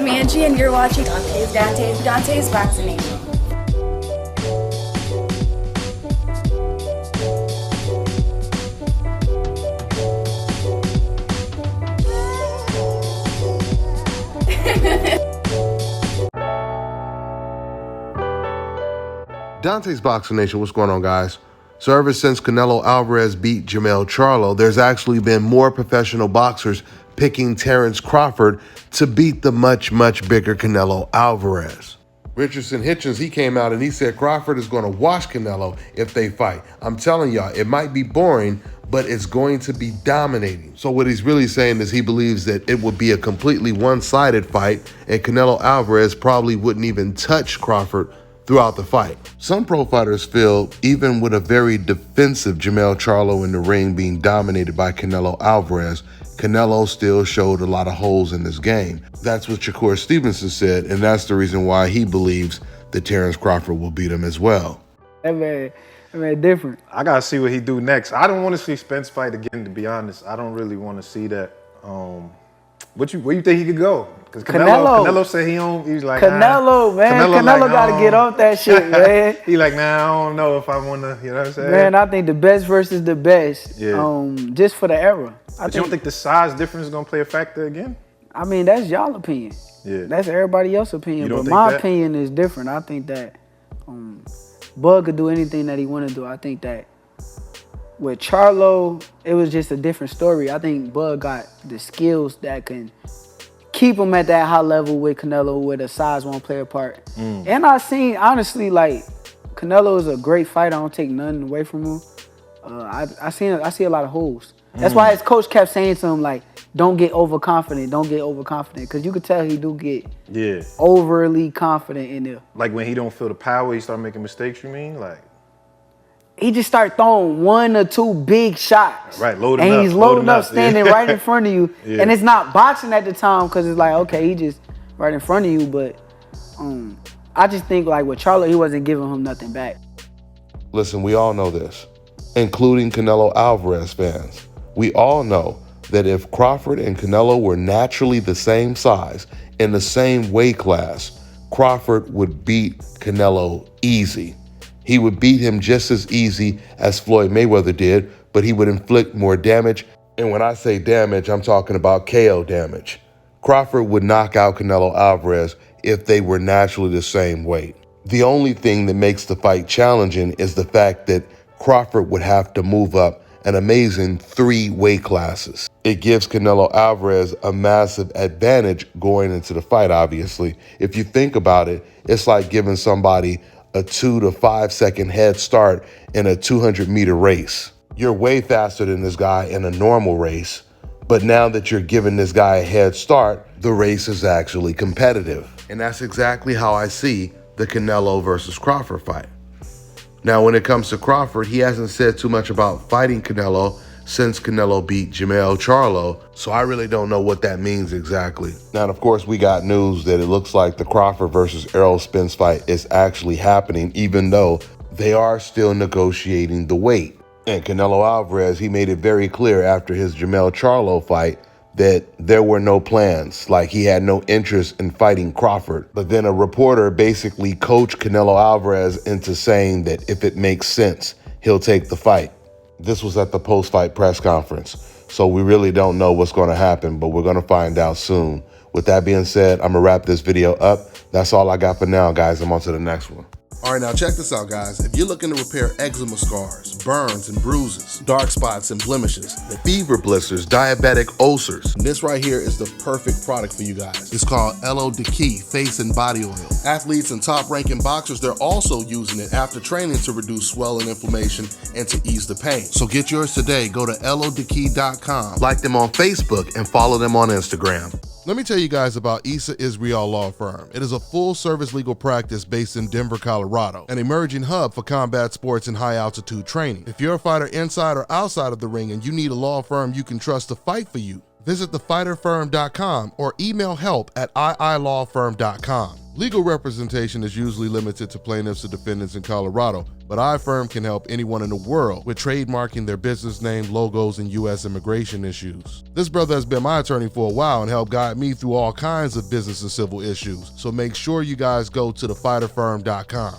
I'm Angie, and you're watching Dante's Vaccination. Dante's Boxing Nation, what's going on, guys? So ever since Canelo Alvarez beat Charlo, there's actually been more professional boxers picking Terence Crawford to beat the much bigger Canelo Alvarez. Hitchins, he came out and he said Crawford is going to wash Canelo if they fight. I'm telling y'all, it might be boring, but it's going to be dominating. So what he's really saying is he believes that it would be a completely one-sided fight and Canelo Alvarez probably wouldn't even touch Crawford throughout the fight. Some pro fighters feel even with a very defensive Charlo in the ring being dominated by Canelo Alvarez, Canelo still showed a lot of holes in this game. That's what Shakur Stevenson said, and that's the reason why he believes that Terence Crawford will beat him as well. That man different. I gotta see what he do next. I don't want to see Spence fight again, to be honest. I don't really want to see that. Where you think he could go? Because Canelo said he don't. He's like Canelo, man. Canelo like, gotta get off that shit, man. He like, nah, I don't know if I wanna. You know what I'm saying? Man, I think the best versus the best. Yeah. Just for the era. But you don't think the size difference is gonna play a factor again? I mean, that's y'all opinion. Yeah. That's everybody else's opinion. But my opinion is different. I think that Bud could do anything that he want to do. I think that with Charlo, it was just a different story. I think Bud got the skills that can keep him at that high level with Canelo, where the size won't play a part. And I seen, honestly, like, Canelo is a great fighter. I don't take nothing away from him. I see a lot of holes. That's why his coach kept saying to him, like, don't get overconfident, because you could tell he do get overly confident in there. Like when he don't feel the power, he start making mistakes, you mean? Like, he just start throwing one or two big shots. Right, loading up. And he's loading up, standing right in front of you. Yeah. And it's not boxing at the time, because it's like, okay, he just right in front of you. But I just think, like, with Charlo, he wasn't giving him nothing back. Listen, we all know this, including Canelo Alvarez fans. We all know that if Crawford and Canelo were naturally the same size, in the same weight class, Crawford would beat Canelo easy. He would beat him just as easy as Floyd Mayweather did, but he would inflict more damage. And when I say damage, I'm talking about KO damage. Crawford would knock out Canelo Alvarez if they were naturally the same weight. The only thing that makes the fight challenging is the fact that Crawford would have to move up an amazing 3 weight classes. It gives Canelo Alvarez a massive advantage going into the fight, obviously. If you think about it, it's like giving somebody a 2 to 5 second head start in a 200-meter race. You're way faster than this guy in a normal race, but now that you're giving this guy a head start, the race is actually competitive. And that's exactly how I see the Canelo versus Crawford fight. Now, when it comes to Crawford, he hasn't said too much about fighting Canelo since Canelo beat Charlo, so I really don't know what that means exactly. Now, of course, we got news that it looks like the Crawford versus Errol Spence fight is actually happening, even though they are still negotiating the weight. And Canelo Alvarez, he made it very clear after his Charlo fight that there were no plans, like he had no interest in fighting Crawford. But then a reporter basically coached Canelo Alvarez into saying that if it makes sense, he'll take the fight. This was at the post-fight press conference, so we really don't know what's going to happen, but we're going to find out soon. With that being said, I'm going to wrap this video up. That's all I got for now, guys. I'm on to the next one. All right, now check this out, guys. If you're looking to repair eczema scars, burns and bruises, dark spots and blemishes, Fever blisters, diabetic ulcers, this right here is the perfect product for you guys. It's called Elo Diki Face and Body Oil. Athletes and top-ranking boxers, they're also using it after training to reduce swelling, inflammation, and to ease the pain. So get yours today. Go to elodiki.com. Like them on Facebook and follow them on Instagram. Let me tell you guys about Issa Israel Law Firm. It is a full-service legal practice based in Denver, Colorado, an emerging hub for combat sports and high-altitude training. If you're a fighter inside or outside of the ring and you need a law firm you can trust to fight for you, visit thefighterfirm.com or email help@iilawfirm.com. Legal representation is usually limited to plaintiffs or defendants in Colorado, but iFirm can help anyone in the world with trademarking their business name, logos, and U.S. immigration issues. This brother has been my attorney for a while and helped guide me through all kinds of business and civil issues, so make sure you guys go to thefighterfirm.com.